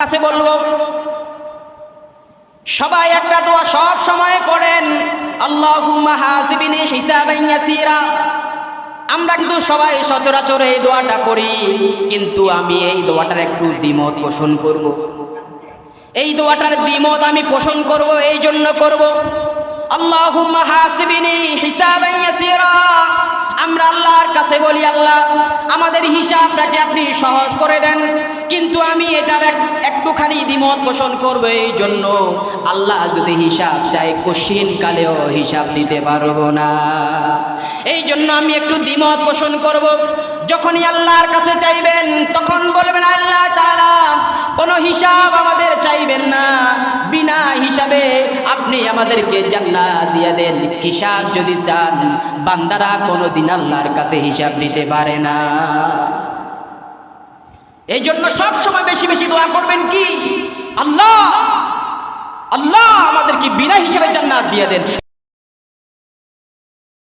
কাছে বলবো, সবাই একটা দোয়া সব সময় পড়েন, আল্লাহুম্মা হাসিবিনি হিসাবান ইয়াসিরা। আমরা কিন্তু সবাই সচরাচর এই দোয়াটা পড়ি, কিন্তু আমি এই দোয়াটার একটু দ্বিমত পোষণ করব। এই দোয়াটার দ্বিমত আমি পোষণ করব, এই জন্য করব, আল্লাহুম্মা হাসিবিনি হিসাবান ইয়াসিরা। আমরা আল্লাহর কাছে বলি, আল্লাহ আমাদের হিসাবটাকে আপনি সহজ করে দেন, কিন্তু আমি এটার একটুখানি দ্বিমত পোষণ করব, এই জন্য আল্লাহ যদি হিসাব চাই কঠিন কালেও হিসাব দিতে পারবো না। এই জন্য আমি একটু দ্বিমত পোষণ করব। যখনই আল্লাহর কাছে চাইবেন তখন বলবেন, আল্লাহ তাআলা কোনো হিসাব আমাদের চাইবেন না, বিনা হিসাবে আপনি আমাদেরকে জান্নাত দিয়ে দেন। হিসাব যদি চান, বান্দারা কোনোদিন আল্লাহর কাছে হিসাব দিতে পারে না। এই জন্য সব সময় বেশি বেশি দোয়া করবেন কি, আল্লাহ আল্লাহ আমাদেরকে বিনা হিসাবে জান্নাত দিয়ে দেন।